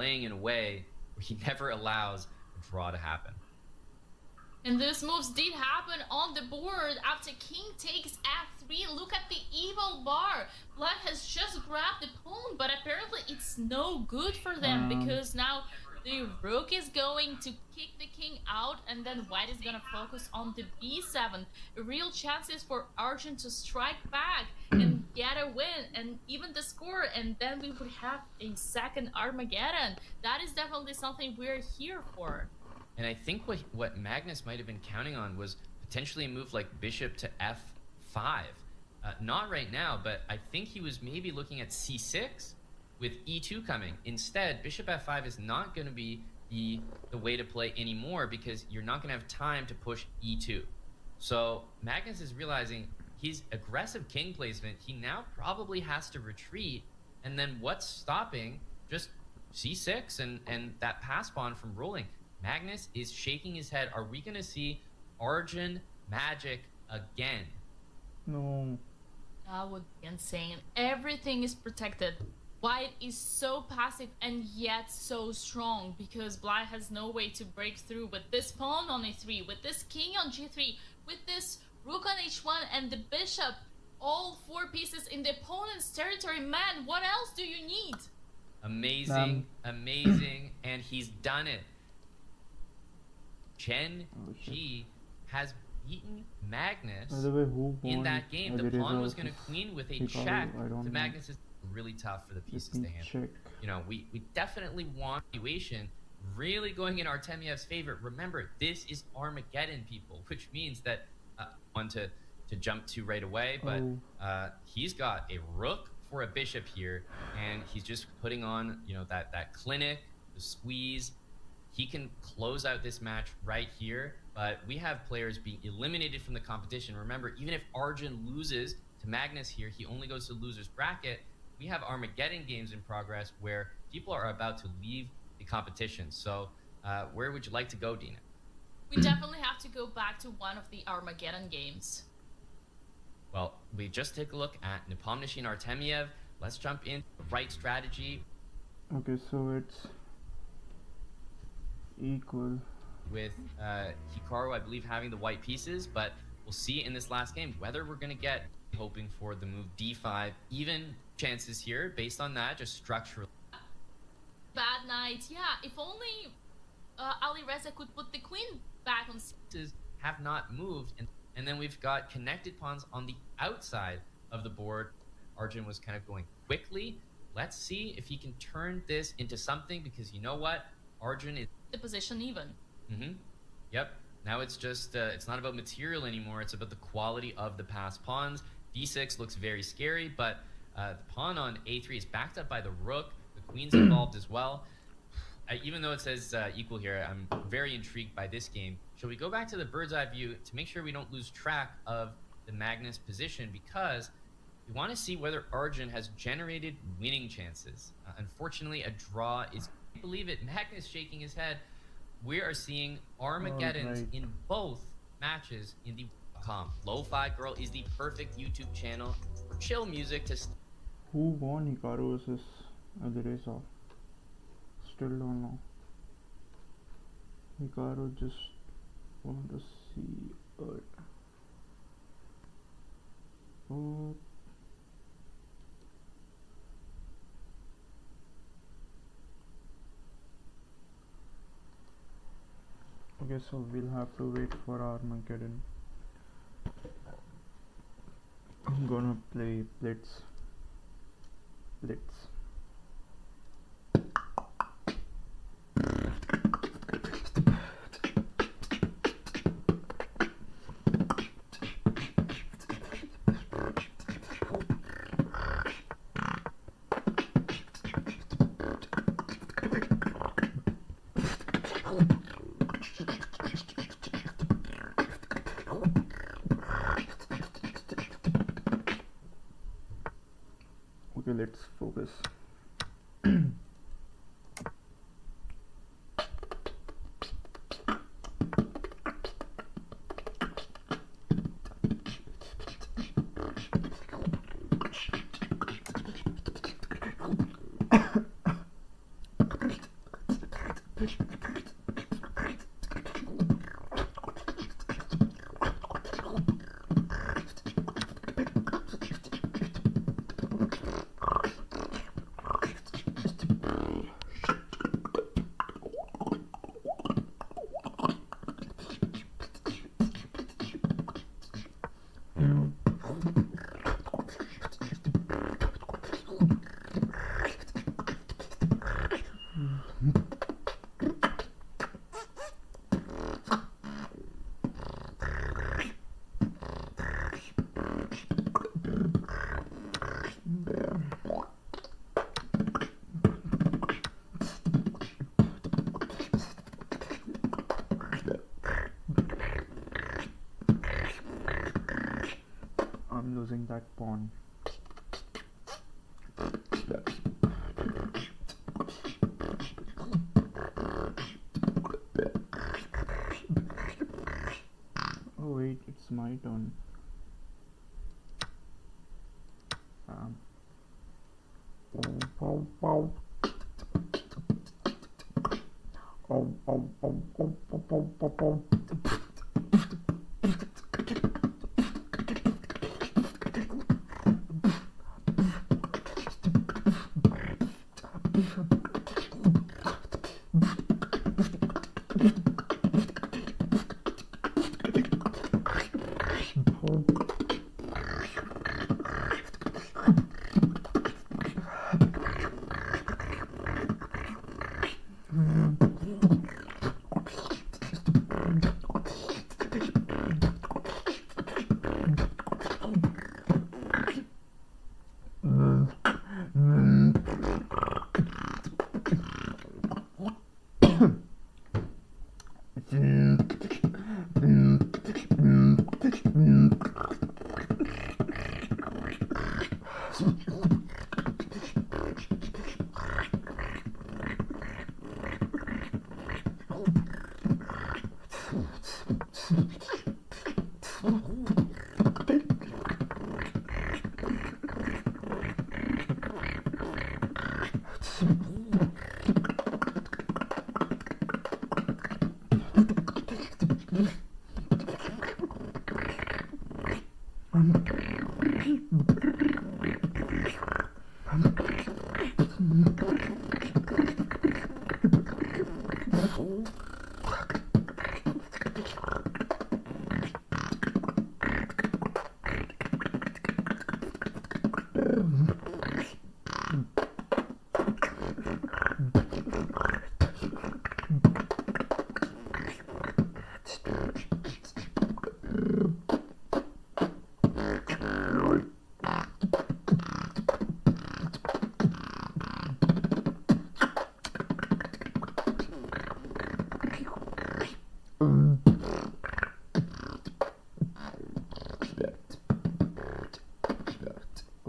playing in a way where he never allows a draw to happen. And these moves did happen on the board after king takes f3. Look at the evil bar. Black has just grabbed the pawn, but apparently it's no good for them because now the rook is going to kick the king out, and then white is gonna focus on the b7. Real chances for Arjun to strike back and get a win and even the score, and then we would have a second Armageddon. That is definitely something we're here for. And I think what Magnus might have been counting on was potentially a move like bishop to f5. Not right now, but I think he was maybe looking at c6 with e2 coming. Instead, bishop f5 is not going to be the way to play anymore because you're not going to have time to push e2. So Magnus is realizing his aggressive king placement, he now probably has to retreat. And then what's stopping just c6 and that pass pawn from rolling? Magnus is shaking his head. Are we going to see Arjun magic again? No. That would be insane. Everything is protected. White is so passive and yet so strong because Black has no way to break through with this pawn on a3, with this king on g3, with this rook on h1 and the bishop. All 4 pieces in the opponent's territory. Man, what else do you need? Amazing, amazing, and he's done it. Chen Ji has beaten Magnus in that game. The pawn was going to queen with a check to Magnus. Is really tough for the pieces to handle. You know, we definitely want evaluation really going in Artemyev's favor. Remember, this is Armageddon, people, which means that one to jump to right away, but he's got a rook for a bishop here, and he's just putting on, you know, that clinic, the squeeze. He can close out this match right here, but we have players being eliminated from the competition. Remember, even if Arjun loses to Magnus here, he only goes to loser's bracket. We have Armageddon games in progress where people are about to leave the competition. So where would you like to go, Dina? We definitely have to go back to one of the Armageddon games. Well, we just take a look at Nepomniachtchi and Artemyev. Let's jump in the right strategy. Okay, so it's equal with Hikaru, I believe, having the white pieces, but we'll see in this last game whether we're going to get, hoping for the move d5, even chances here based on that, just structurally. Bad night. Yeah, if only Ali Reza could put the queen back on c. Have not moved, and then we've got connected pawns on the outside of the board. Arjun was kind of going quickly. Let's see if he can turn this into something, because you know what? Arjun is the position even. Yep. Now it's just it's not about material anymore. It's about the quality of the passed pawns. d6 looks very scary, but the pawn on a3 is backed up by the rook. The queen's involved as well. Even though it says equal here, I'm very intrigued by this game. Shall we go back to the bird's eye view to make sure we don't lose track of the Magnus position, because we want to see whether Arjun has generated winning chances. Unfortunately, a draw is, I believe it, Magnus shaking his head. We are seeing Armageddons in both matches in the com. Lo-Fi Girl is the perfect YouTube channel for chill music to... Who won Hikaru versus Alireza? Still don't know. Hikaru just want to see it. Oh. Okay, so we'll have to wait for Armageddon. I'm gonna play Blitz. Okay, let's focus. I'm losing that pawn. Oh wait, it's my turn.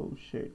Oh shit.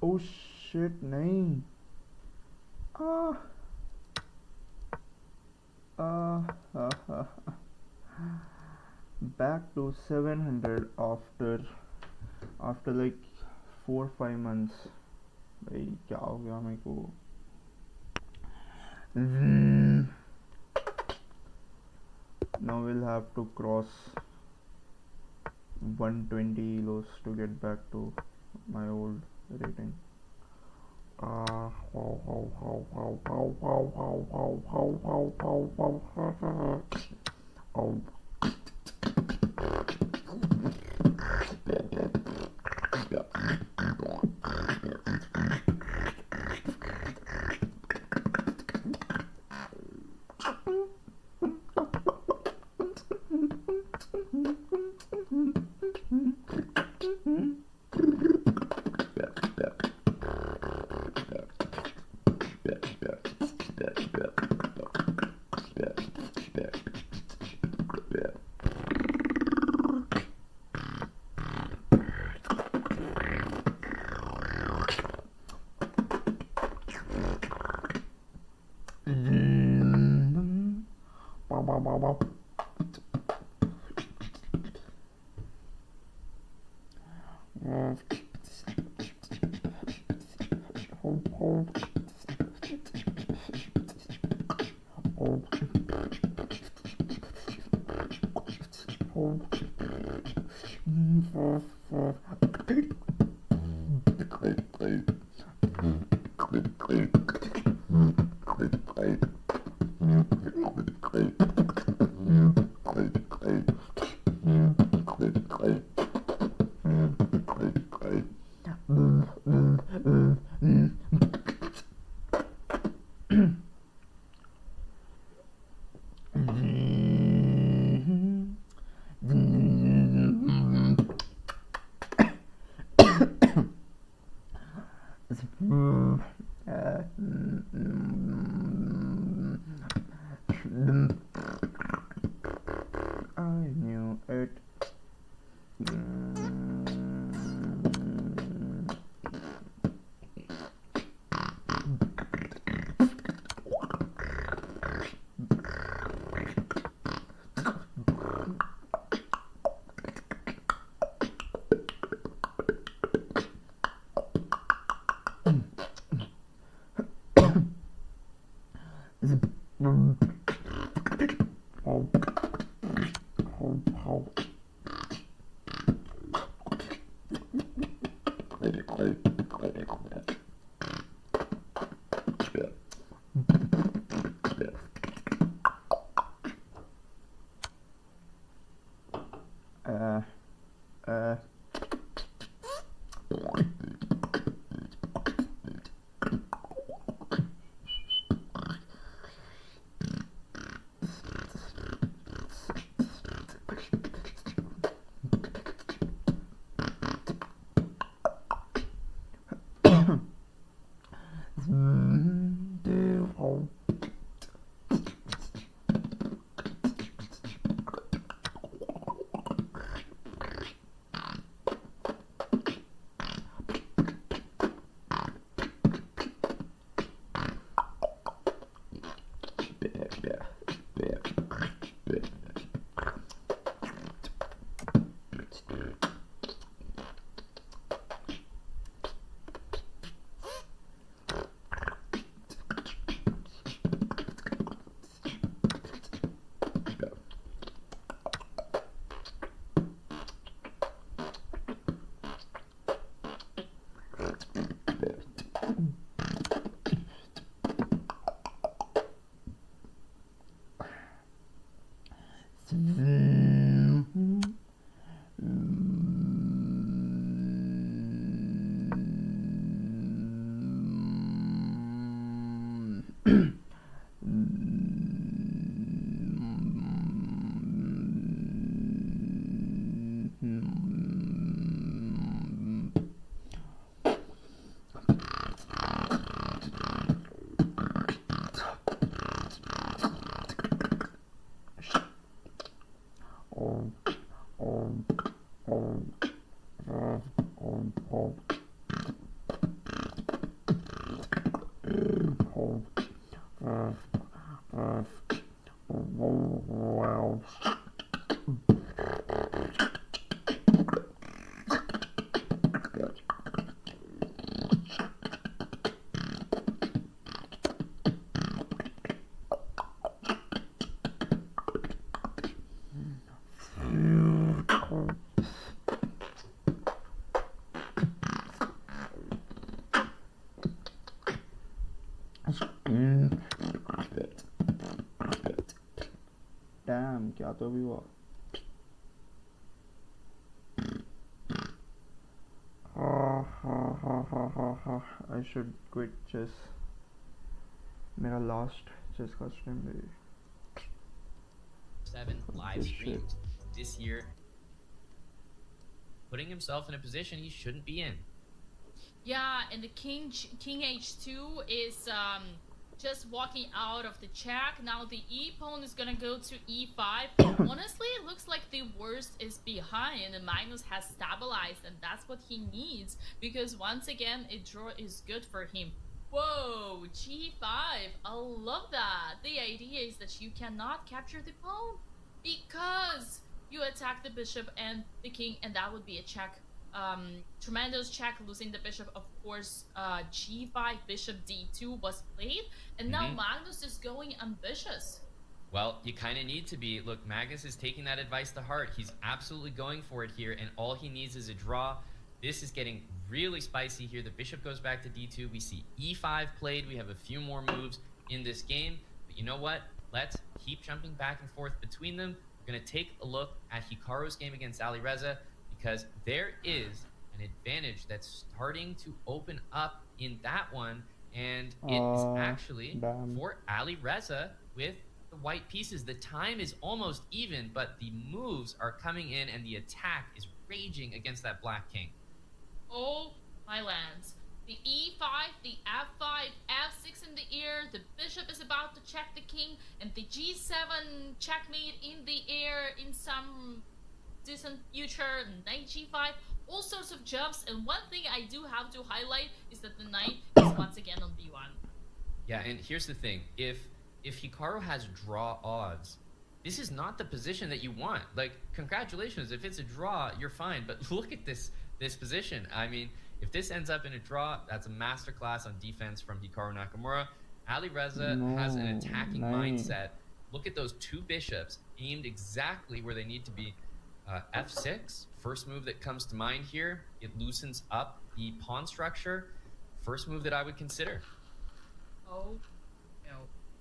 Oh shit, नहीं. Back to 700 after like 4-5 months. भाई क्या हो गया मेरे को. Now we'll have to cross 120 elos to get back to my old rating. I knew it. Damn, क्या तो भी हुआ. I should quit chess. मेरा last chess का stream है. 7 live streams this year, putting himself in a position he shouldn't be in. Yeah, and the king h2 is just walking out of the check. Now the e pawn is gonna go to e5. Honestly, it looks like the worst is behind and Magnus has stabilized, and that's what he needs, because once again a draw is good for him. Whoa, g5. I love that. The idea is that you cannot capture the pawn because you attack the bishop and the king, and that would be a check. Tremendous check, losing the bishop. Of course, g5, bishop d2 was played, and now Magnus is going ambitious. Well, you kind of need to be. Look, Magnus is taking that advice to heart. He's absolutely going for it here, and all he needs is a draw. This is getting really spicy here. The bishop goes back to d2. We see e5 played. We have a few more moves in this game, but you know what? Let's keep jumping back and forth between them. We're going to take a look at Hikaru's game against Alireza, because there is an advantage that's starting to open up in that one, and it is actually for Alireza with the white pieces. The time is almost even, but the moves are coming in, and the attack is raging against that black king. Oh, my lands. The e5, the f5, f6 in the air, the bishop is about to check the king, and the g7 checkmate in the air in some distant future, knight g5, all sorts of jumps. And one thing I do have to highlight is that the knight is once again on b1. Yeah, and here's the thing. If Hikaru has draw odds, this is not the position that you want. Like, congratulations, if it's a draw, you're fine, but look at this position. I mean, if this ends up in a draw, that's a masterclass on defense from Hikaru Nakamura. Alireza has an attacking mindset. Look at those two bishops aimed exactly where they need to be. F6, first move that comes to mind here. It loosens up the pawn structure. First move that I would consider. Oh, no.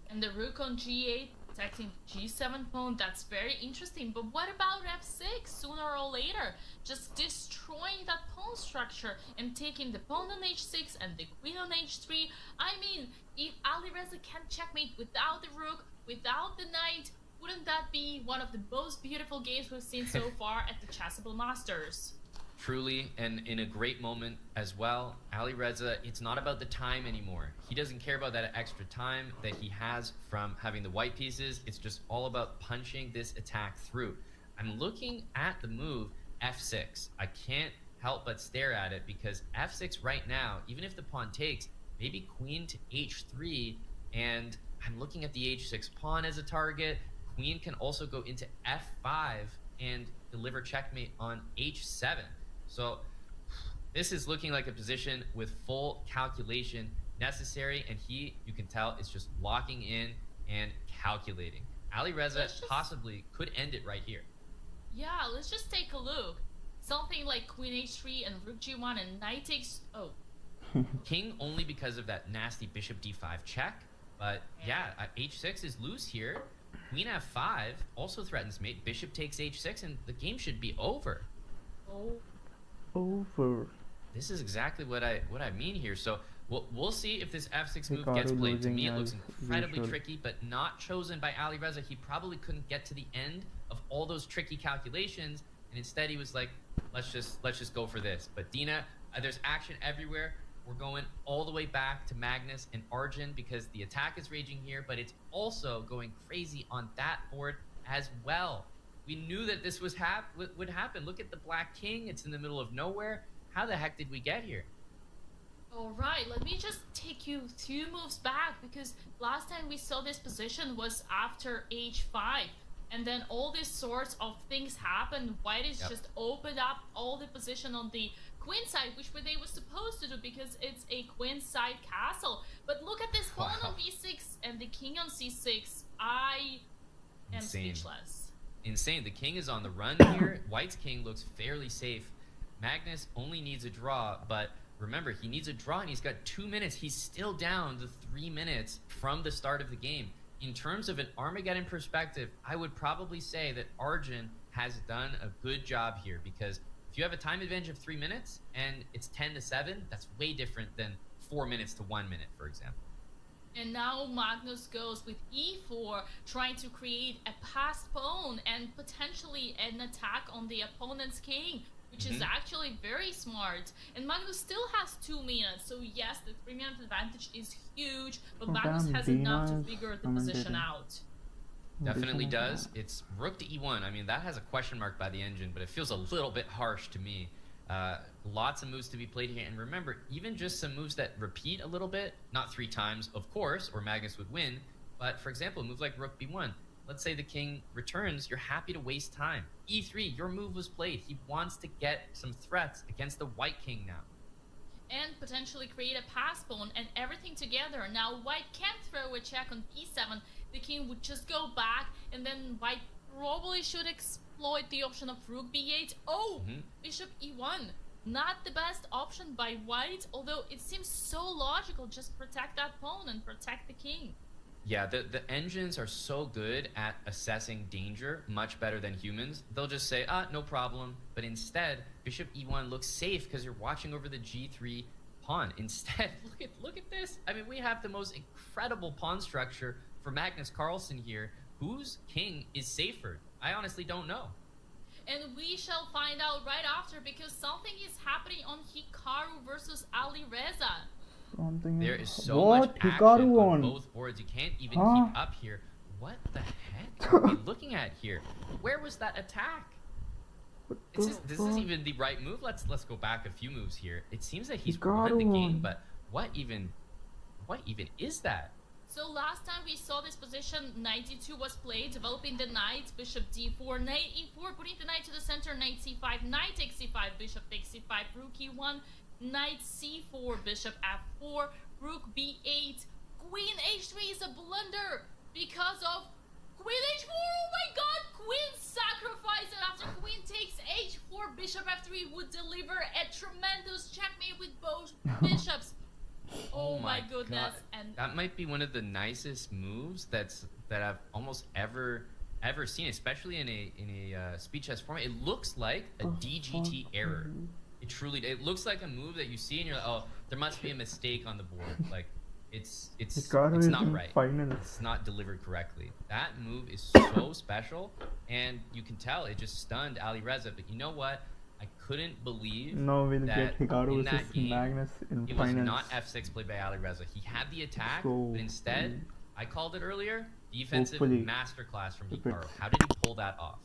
And the rook on g8, attacking g7 pawn, that's very interesting. But what about f6? Sooner or later, just destroying that pawn structure and taking the pawn on h6 and the queen on h3. I mean, if Alireza can checkmate without the rook, without the knight, wouldn't that be one of the most beautiful games we've seen so far at the Chessable Masters? Truly, and in a great moment as well. Alireza, it's not about the time anymore. He doesn't care about that extra time that he has from having the white pieces. It's just all about punching this attack through. I'm looking at the move f6. I can't help but stare at it, because f6 right now, even if the pawn takes, maybe queen to h3, and I'm looking at the h6 pawn as a target. Queen can also go into f5 and deliver checkmate on h7. So this is looking like a position with full calculation necessary, and he, you can tell, is just locking in and calculating. Alireza possibly could end it right here. Yeah, let's just take a look. Something like queen h3 and rook g1 and knight takes... Oh. King only because of that nasty bishop d5 check. But yeah, h6 is loose here. Queen f5 also threatens mate. Bishop takes h6, and the game should be over. Oh. Over. This is exactly what I mean here. So we'll see if this f6 move gets played. To me, it looks incredibly tricky, but not chosen by Alireza. He probably couldn't get to the end of all those tricky calculations, and instead he was like, let's just go for this. But Dina, there's action everywhere. We're going all the way back to Magnus and Arjun, because the attack is raging here, but it's also going crazy on that board as well. We knew that this would happen. Look at the black king. It's in the middle of nowhere. How the heck did we get here? All right, let me just take you 2 moves back, because last time we saw this position was after h5. And then all these sorts of things happened. White is just opened up all the position on the queen side, which they were supposed to do because it's a queen side castle. But look at this pawn on b6 and the king on c6. I am speechless. insane. The king is on the run here. White's king looks fairly safe. Magnus only needs a draw, but remember, he needs a draw and he's got 2 minutes. He's still down to 3 minutes from the start of the game. In terms of an Armageddon perspective, I would probably say that Arjun has done a good job here, because if you have a time advantage of 3 minutes and it's 10-7, that's way different than 4 minutes to 1 minute, for example. And now Magnus goes with e4, trying to create a passed pawn and potentially an attack on the opponent's king, which is actually very smart. And Magnus still has 2 minutes, so yes, the 3-minute advantage is huge, but Magnus has enough to figure the position out. Definitely does. It's rook to e1. I mean, that has a question mark by the engine, but it feels a little bit harsh to me. Lots of moves to be played here, and remember, even just some moves that repeat a little bit, not 3 times, of course, or Magnus would win, but for example, a move like rook b1. Let's say the king returns, you're happy to waste time. e3, your move was played. He wants to get some threats against the white king now. And potentially create a pass pawn and everything together. Now white can't throw a check on b7. The king would just go back, and then white probably should exploit the option of rook b8. Oh, bishop e1. Not the best option by white, although it seems so logical. Just protect that pawn and protect the king. Yeah, the engines are so good at assessing danger, much better than humans. They'll just say, no problem. But instead, bishop e1 looks safe because you're watching over the g3 pawn. Instead, look at this. I mean, we have the most incredible pawn structure for Magnus Carlsen here. Whose king is safer? I honestly don't know. And we shall find out right after, because something is happening on Hikaru versus Ali Reza. There is so much action on both boards. You can't even keep up here. What the heck are we looking at here? Where was that attack? This is even the right move. Let's go back a few moves here. It seems that he's won the game, but what even is that? So last time we saw this position, knight e2 was played, developing the knight, bishop d4, knight e4, putting the knight to the center, knight c5, knight takes c5, bishop takes c5, rook e1, knight c4, bishop f4, rook b8, queen h3 is a blunder because of queen h4. Oh my god, queen sacrifice, and after queen takes h4, bishop f3 would deliver a tremendous checkmate with both bishops. Oh my goodness. God. And that might be one of the nicest moves that I've almost ever seen, especially in a speed chess format. It looks like a DGT error. It looks like a move that you see and you're like, oh, there must be a mistake on the board. Like it's not right. It's not delivered correctly. That move is so special, and you can tell it just stunned Ali Reza. But you know what? I couldn't believe that in that game, Magnus in it was not f6 played by Ali Reza. He had the attack, but instead, I called it earlier, defensive masterclass from Hikaru. How did he pull that off?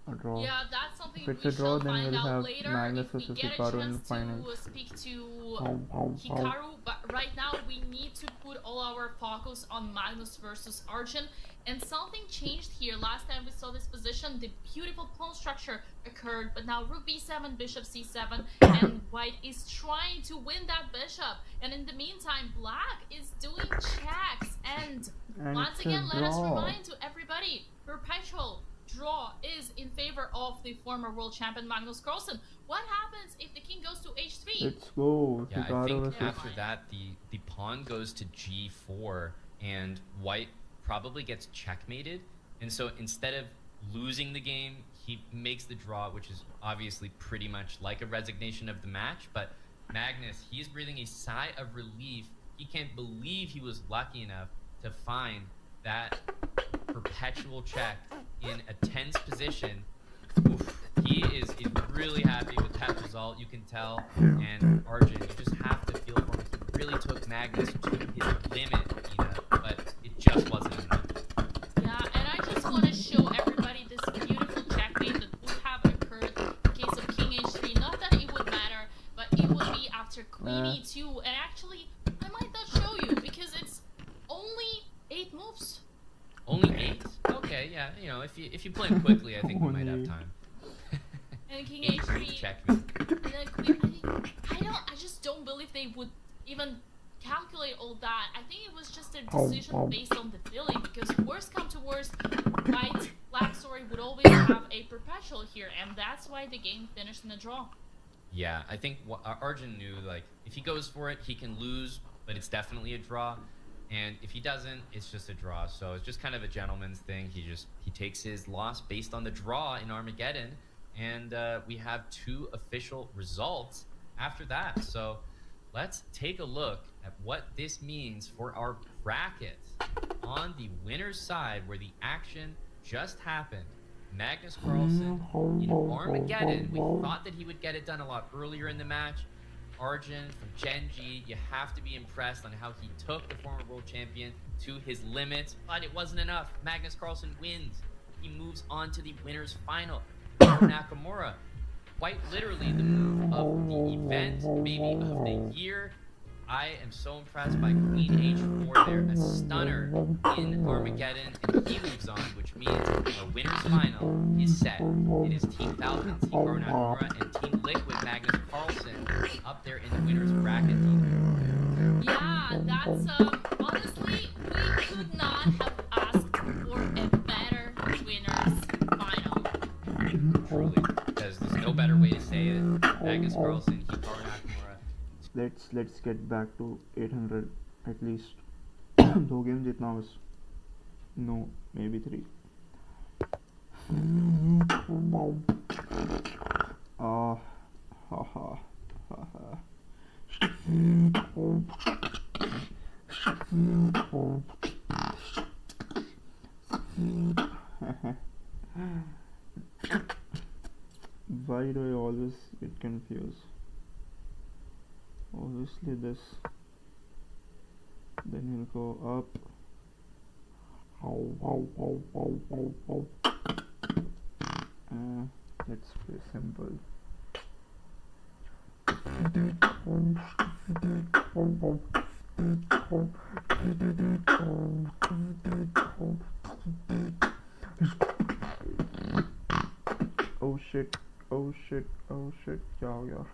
Yeah, that's something we shall find out later if we get a chance to speak to Hikaru. But right now, we need to put all our focus on Magnus versus Arjun. And something changed here. Last time we saw this position, the beautiful pawn structure occurred, but now rook b7, bishop c7, and white is trying to win that bishop. And in the meantime, black is doing checks. And once again, let us remind to everybody, perpetual draw is in favor of the former world champion Magnus Carlsen. What happens if the king goes to h3? Let's go. Yeah, I think after that, the pawn goes to g4, and white probably gets checkmated. And so instead of losing the game, he makes the draw, which is obviously pretty much like a resignation of the match. But Magnus, he's breathing a sigh of relief. He can't believe he was lucky enough to find that perpetual check in a tense position. Oof, he is really happy with that result, you can tell. And Arjun, you just have to feel for him. He really took Magnus to his limit, but it just wasn't enough. Yeah, and I just want to show everybody this beautiful checkmate that would have occurred in case of king h3. Not that it would matter, but it would be after queen e2. And actually, I might not show you because it's only 8 moves. Only 8? Okay, yeah. If you play him quickly, I think we might have time. And king h3. Checkmate. And then queen. I just don't believe they would even calculate all that. I think it was just a decision based on the feeling, because worst come to worst, Black story would always have a perpetual here, and that's why the game finished in a draw. Yeah, I think Arjun knew, like, if he goes for it, he can lose, but it's definitely a draw. And if he doesn't, it's just a draw. So it's just kind of a gentleman's thing. He takes his loss based on the draw in Armageddon. And we have 2 official results after that. So let's take a look at what this means for our bracket. On the winner's side, where the action just happened, Magnus Carlsen in Armageddon. We thought that he would get it done a lot earlier in the match. Arjun from Gen G, you have to be impressed on how he took the former world champion to his limits, but it wasn't enough. Magnus Carlsen wins. He moves on to the winner's final. Nakamura, quite literally the move of the event, maybe of the year. I am so impressed by Queen H4 there, a stunner in Armageddon, and he moves on, which means our winner's final is set. It is Team Falcon, Team Nakamura, and Team Liquid Magnus Carlsen up there in the winner's bracket. Yeah, that's honestly, we could not have asked for a better winner's final. Truly, because there's no better way to say it. Magnus Carlsen, Hikaru Nakamura. Let's get back to 800 at least. 2 games jitna bas. No, maybe 3. Why do I always get confused? Obviously this, then he'll go up. Let's play simple. Oh shit, oh shit, oh shit, क्या हो गया?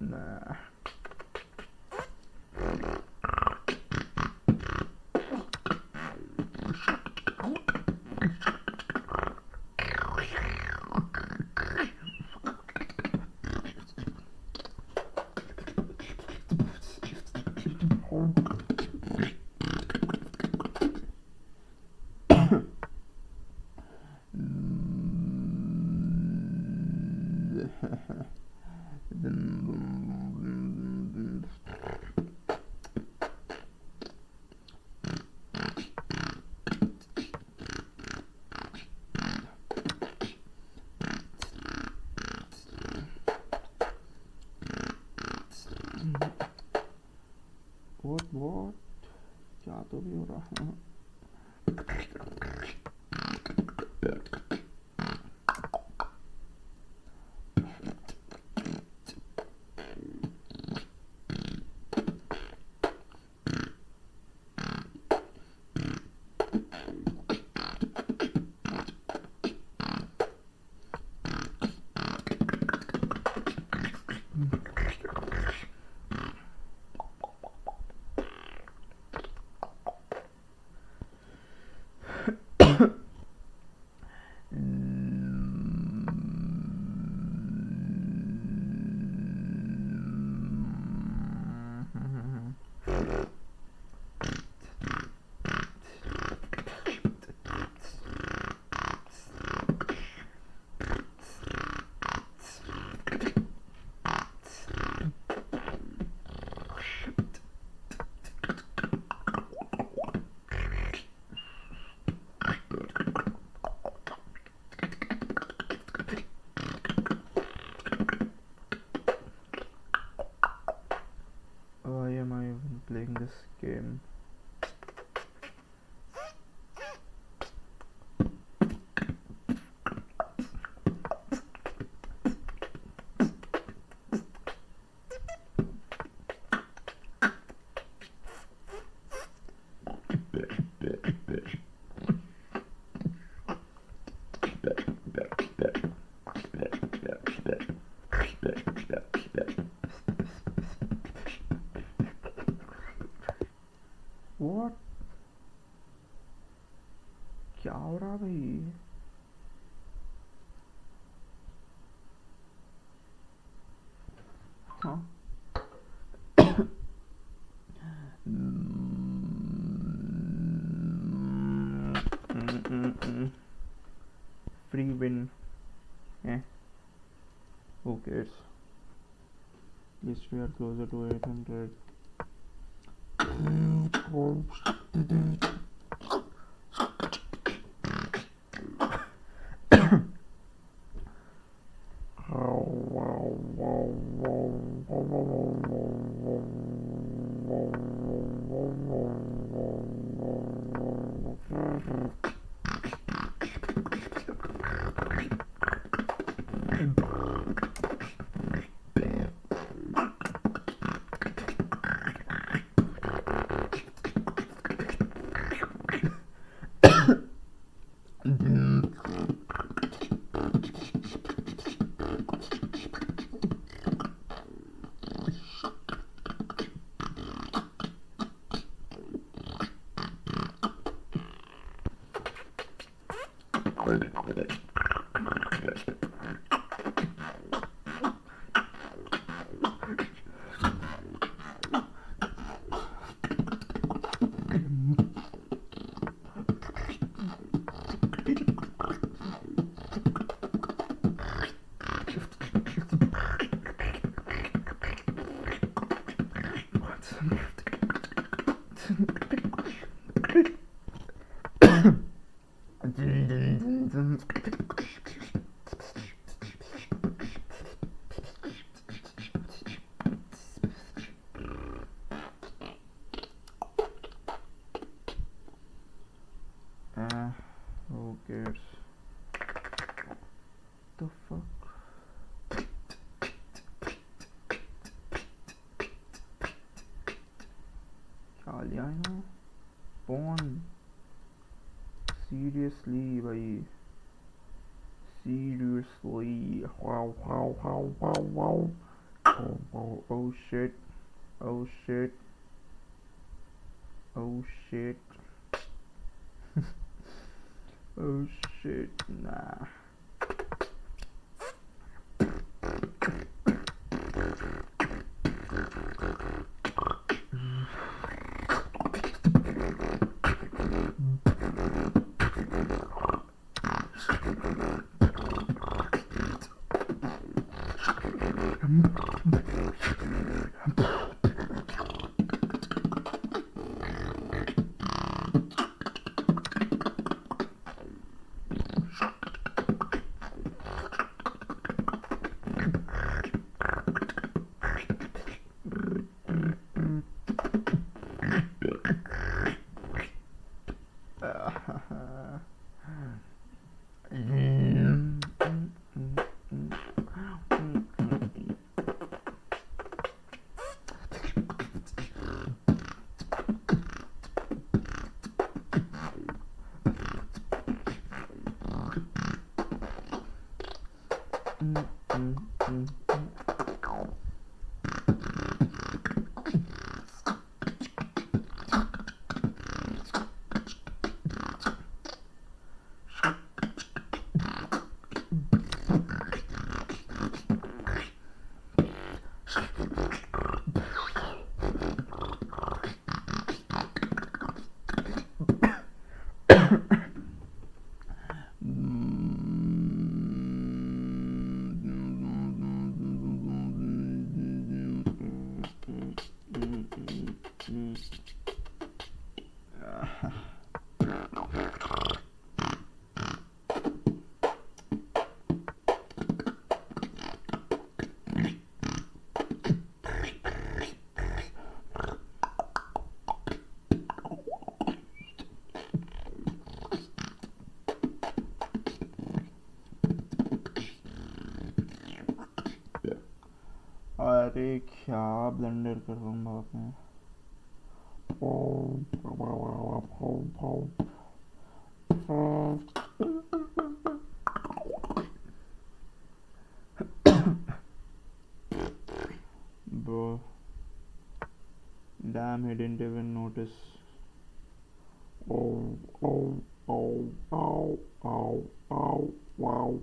Nah. What? क्या तो भी हो रहा है? in this game. What? क्या हो रहा भाई? हाँ? Free win. Eh? Who cares? At least we are closer to 800. Who cares? The fuck? क्या लिया है ना? Pawn. Seriously, भाई. Seriously. Wow. Oh shit. Oh shit. Oh shit. Oh shit. Nah. अरे क्या ब्लंडर कर रहा हूँ बाप में. Bro, damn, he didn't even notice. Oh, oh, oh, oh, oh, oh, wow.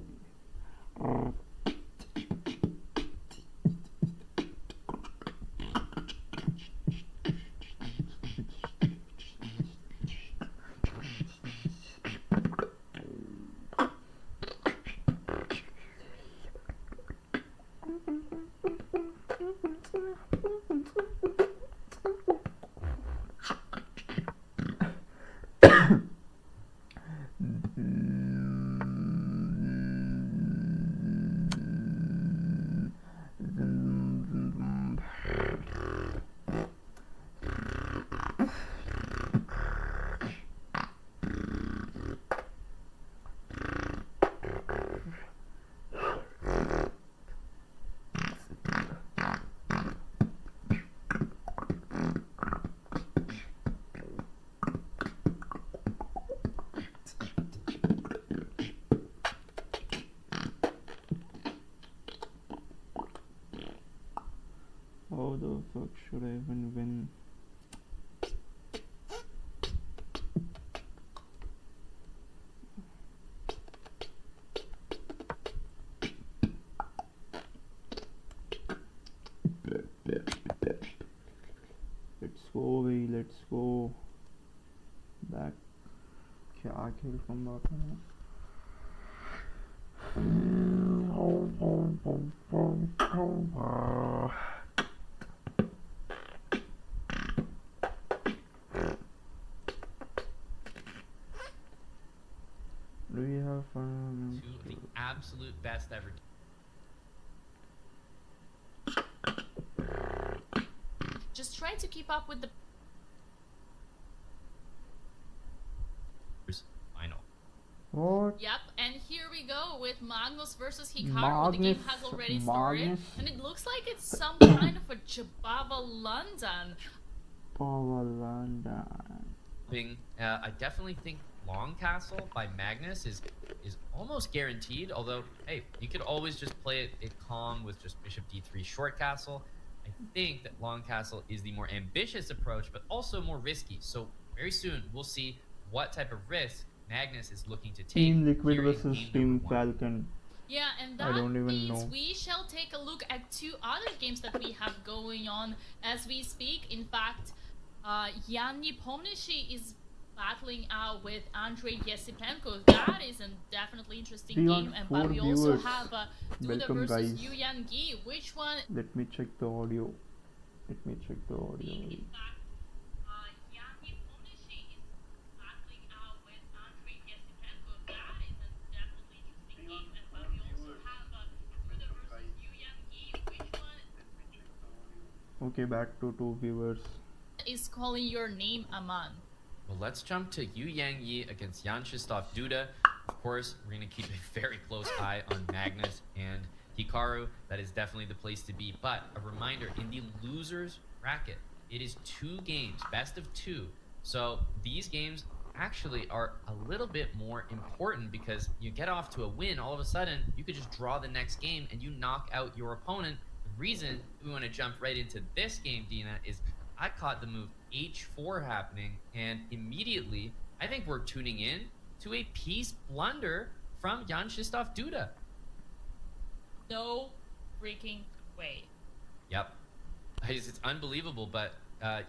How the fuck should I even win? Let's go, भाई, let's go. Back. क्या खेल कम बात है? Do we have two of the absolute best ever. Just try to keep up with the final. What? Yep, and here we go with Magnus versus Hikaru. The game has already started, and it looks like it's some kind of a Jabava London. I definitely think Long Castle by Magnus is almost guaranteed, although hey, you could always just play it calm with just bishop d3 short castle. I think that Long Castle is the more ambitious approach, but also more risky. So very soon we'll see what type of risk Magnus is looking to take. Team Liquid versus Team Falcon. Yeah, and that means we shall take a look at two other games that we have going on as we speak. In fact, Yanni Pomnishi is battling out with Andrei Yesipenko. That is a definitely interesting game. But we also have Duda versus Yu Yan Gi. Which one? Let me check the audio. In fact, Yanni Pomnishi is battling out with Andrei Yesipenko. That is a definitely interesting game. But we also have Duda versus Yu Yan Gi. Which one? Okay, back to two viewers. Is calling your name, Aman. Well, let's jump to Yu Yang Yi against Jan Krzysztof Duda. Of course, we're going to keep a very close eye on Magnus and Hikaru. That is definitely the place to be. But a reminder, in the losers bracket, it is 2 games, best of 2. So these games actually are a little bit more important because you get off to a win, all of a sudden, you could just draw the next game and you knock out your opponent. The reason we want to jump right into this game, Dina, is I caught the move h4 happening, and immediately I think we're tuning in to a piece blunder from Jan Krzysztof Duda. No freaking way. Yep. It's unbelievable, but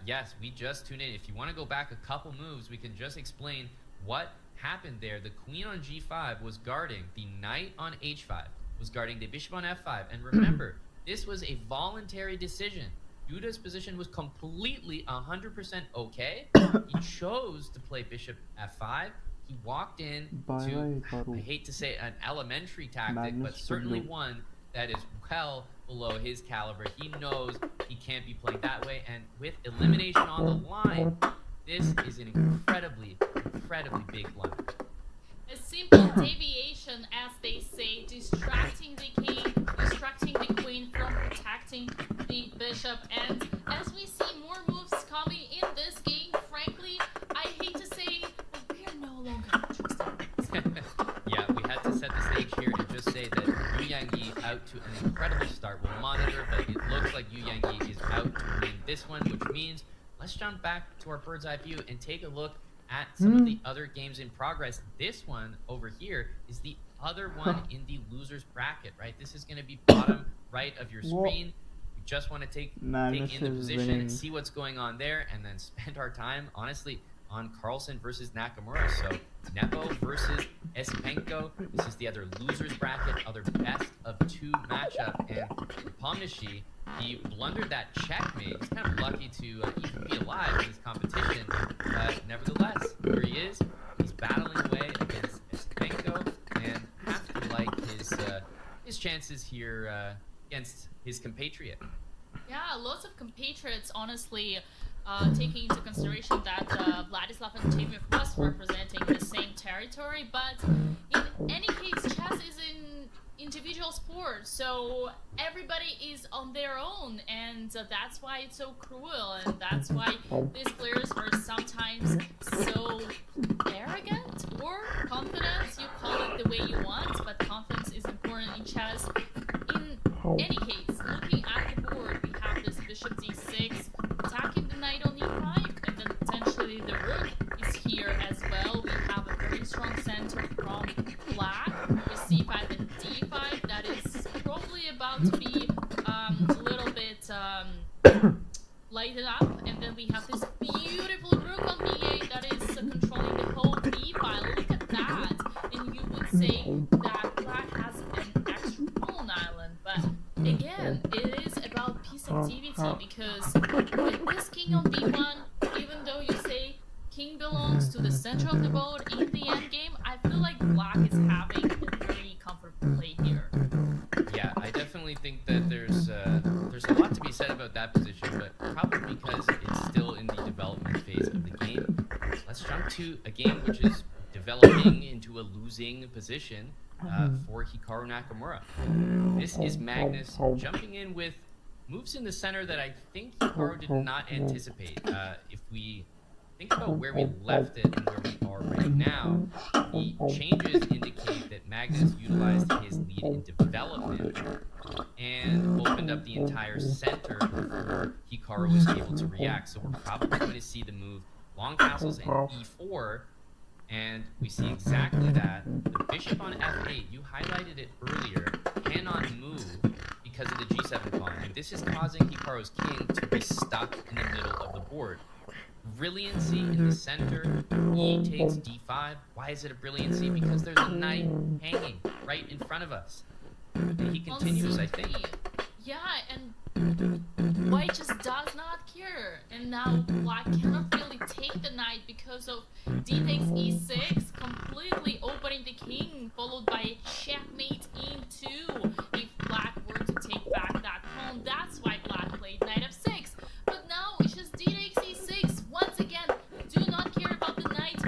yes, we just tuned in. If you want to go back a couple moves, we can just explain what happened there. The queen on g5 was guarding the knight on h5, was guarding the bishop on f5. And remember, this was a voluntary decision. Duda's position was completely 100% okay. He chose to play bishop f5. He walked in to, I hate to say an elementary tactic, but certainly one that is well below his caliber. He knows he can't be playing that way, and with elimination on the line, this is an incredibly big blunder. A simple deviation, as they say, distracting the king, distracting the queen from protecting the bishop. And as we see more moves coming in this game, frankly, I hate to say it, but we are no longer interested. Yeah, we had to set the stage here and just say that Yu Yangyi out to an incredible start. We'll monitor, but it looks like Yu Yangyi is out to win this one, which means let's jump back to our bird's eye view and take a look at some of the other games in progress. This one over here is the other one in the loser's bracket, right? This is going to be bottom right of your screen. We just want to take in the position and see what's going on there, and then spend our time, honestly, on Carlsen versus Nakamura. So Nepo versus Espenko. This is the other loser's bracket, other best of two matchup. And Pomnishi, he blundered that checkmate. He's kind of lucky to even be alive in this competition. But nevertheless, here he is. He's battling away against Espenko, and have to like his chances here against his compatriot. Yeah, lots of compatriots, honestly. Taking into consideration that Vladislav and Timur was representing the same territory, but in any case, chess is an individual sport, so everybody is on their own, and that's why it's so cruel, and that's why these players are sometimes so arrogant or confident. You call it the way you want, but confidence is important in chess. In any case, looking at the board, we have this bishop d6 attacking the knight on e5, and then potentially the rook is here as well. We have a very strong center from black with c5 and d5. That is probably about to be a little bit lighted up, and then we have this beautiful rook on b8 that is controlling the whole b file. Look at that, and you would say that black has an extra pawn island, but again, it is about piece activity, because with this king on b1, even though you say king belongs to the center of the board in the endgame, I feel like black is having a very comfortable play here. Yeah, I definitely think that there's a lot to be said about that position, but probably because it's still in the development phase of the game. Let's jump to a game which is developing into a losing position for Hikaru Nakamura. This is Magnus jumping in with moves in the center that I think Hikaru did not anticipate. If we think about where we left it and where we are right now, the changes indicate that Magnus utilized his lead in development and opened up the entire center before Hikaru was able to react. So we're probably going to see the move long castles and e4, and we see exactly that. The bishop on f8, you highlighted it earlier, cannot move because of the g7 pawn, and this is causing Hikaru's king to be stuck in the middle of the board. Brilliancy in the center, e takes d5. Why is it a brilliancy? Because there's a knight hanging right in front of us. And he continues, I think. Yeah, and white just does not care. And now black cannot really take the knight because of d takes e6, completely opening the king, followed by a checkmate in2. If black were to take back that pawn, that's why black played knight f6. But now it's just d takes e6. Once again, do not care about the knight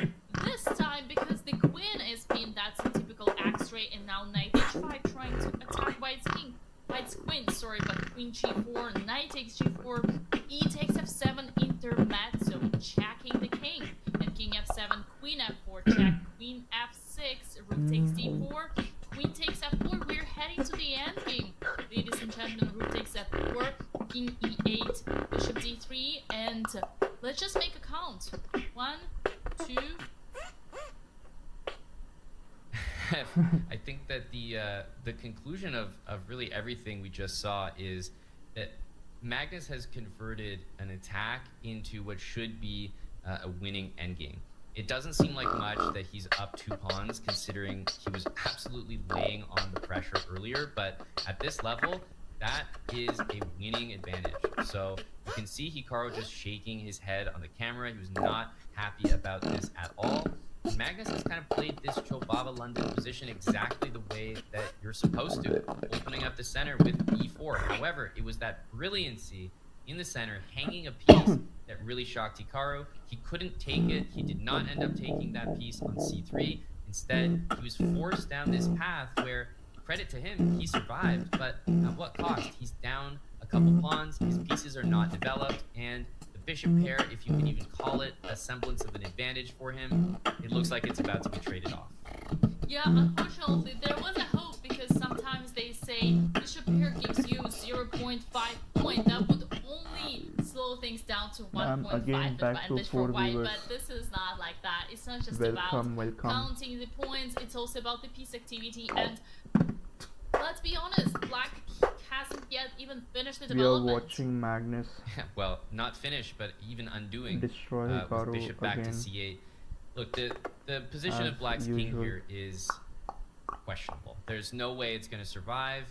this time because the queen is pinned. That's a typical x-ray, and now knight h5 trying to attack white's king. White's queen, sorry, but queen g4, knight takes g4, e takes f7, intermezzo, checking the king, and king f7, queen f4, check, queen f6, rook takes d4, queen takes f4. We're heading to the endgame, ladies and gentlemen. Rook takes f4, king e8, bishop d3, and let's just make a count. 1, 2. I think that the conclusion of really everything we just saw is that Magnus has converted an attack into what should be a winning endgame. It doesn't seem like much that he's up 2 pawns, considering he was absolutely laying on the pressure earlier, but at this level, that is a winning advantage. So you can see Hikaru just shaking his head on the camera. He was not happy about this at all. Magnus has kind of played this Chobaba London position exactly the way that you're supposed to, opening up the center with e4. However, it was that brilliancy in the center, hanging a piece, that really shocked Hikaru. He couldn't take it. He did not end up taking that piece on c3. Instead, he was forced down this path where credit to him, he survived, but at what cost? He's down a couple pawns, his pieces are not developed, and the bishop pair, if you can even call it a semblance of an advantage for him, it looks like it's about to be traded off. Yeah, unfortunately, there was a hope because sometimes they say bishop pair gives you 0.5 point. That would only slow things down to 1.5 advantage for white, but this is not like that. It's not just about counting the points, it's also about the piece activity, and let's be honest, black hasn't yet even finished the development. We are watching Magnus. Well, not finished, but even undoing. Destroy with bishop back to c8. Look, the position of black's king here is questionable. There's no way it's going to survive.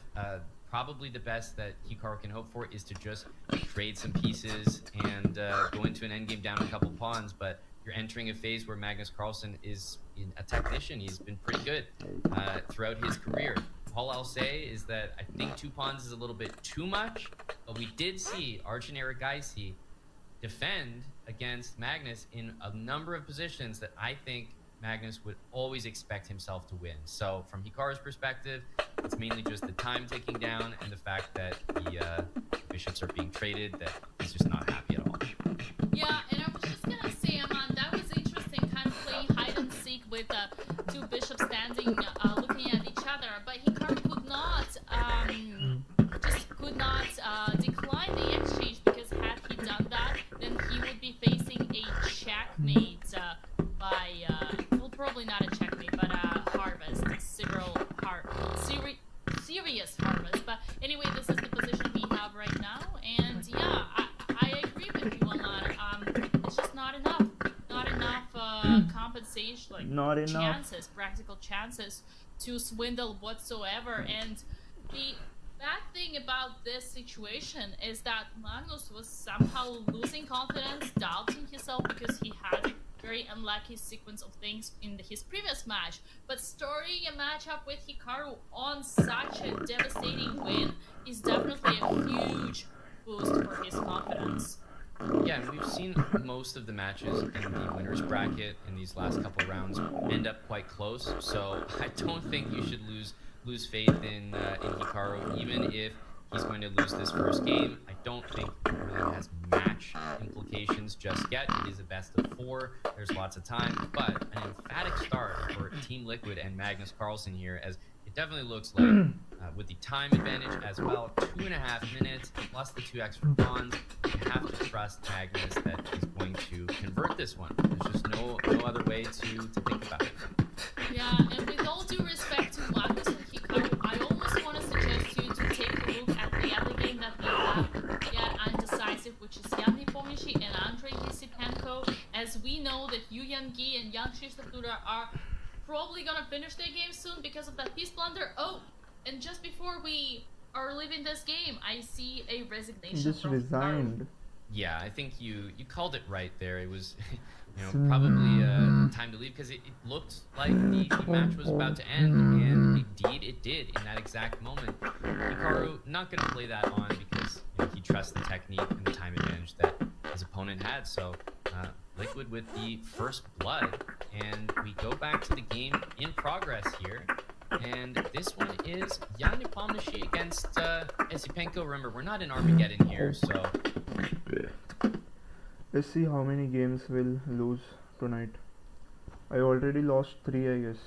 Probably the best that Hikaru can hope for is to just trade some pieces and go into an endgame down a couple pawns, but you're entering a phase where Magnus Carlsen is a technician. He's been pretty good throughout his career. All I'll say is that I think 2 pawns is a little bit too much, but we did see Arjun Erigaisi defend against Magnus in a number of positions that I think Magnus would always expect himself to win. So from Hikaru's perspective, it's mainly just the time ticking down and the fact that the bishops are being traded, that he's just not happy at all. Yeah, and I was just gonna say, Aman, that was interesting, kind of playing hide and seek with 2 bishops standing, looking at each other, but Hikaru could not, decline the exchange, because had he done that, then he would be facing a checkmate by, well, probably not a checkmate, but a harvest, serious harvest. But anyway, this is the position we have right now, and yeah, I agree with you, Aman. It's just not enough compensation, like not chances, practical chances to swindle whatsoever. And the bad thing about this situation is that Magnus was somehow losing confidence, doubting himself, because he had a very unlucky sequence of things in his previous match. But starting a matchup with Hikaru on such a devastating win is definitely a huge boost for his confidence. Yeah, and we've seen most of the matches in the winner's bracket in these last couple rounds end up quite close, so I don't think you should lose faith in Hikaru, even if he's going to lose this first game. I don't think it really has match implications just yet. It is a best of 4. There's lots of time, but an emphatic start for Team Liquid and Magnus Carlsen here, as it definitely looks like with the time advantage as well, 2.5 minutes plus the 2 extra pawns, you have to trust Magnus that he's going to convert this one. There's just no other way to think about it. Yeah, and with all due respect to Magnus and Hikaru, I almost want to suggest you to take a look at the other game that we have yet undecisive, which is Jan Nepomniachtchi and Andrei Yesipenko, as we know that Yu Yang-gi and Yang Shishtatura are probably gonna finish their game soon because of that piece blunder. Oh, and just before we are leaving this game, I see a resignation. Just resigned. Yeah, I think you called it right there. It was, probably time to leave, because it looked like the match was about to end, and indeed it did in that exact moment. Hikaru not going to play that on because he trusts the technique and the time advantage that his opponent had. So Liquid with the first blood, and we go back to the game in progress here. And this one is Jan Nepomniachtchi against Yesipenko. Remember, we're not in Armageddon here, so... Let's see how many games we'll lose tonight. I already lost 3, I guess.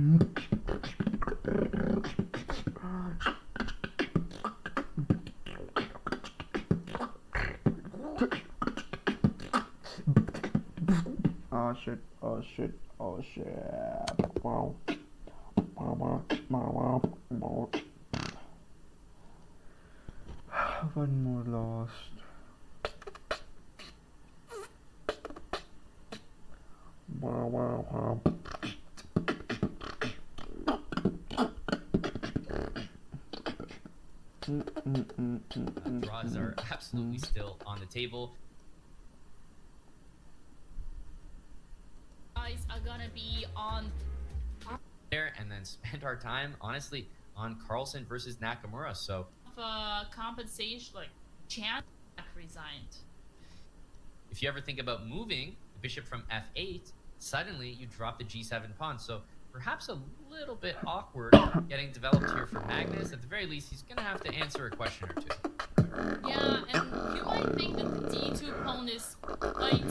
Oh shit, oh shit, oh shit. Wow. One more lost. Draws are absolutely still on the table. Guys are gonna be on there and then spend our time, honestly, on Carlsen versus Nakamura. So compensation, like chance resigned. If you ever think about moving the bishop from f8, suddenly you drop the g7 pawn. So perhaps a little bit awkward getting developed here for Magnus. At the very least, he's going to have to answer a question or two. Yeah, and you might think that the d2 pawn is quite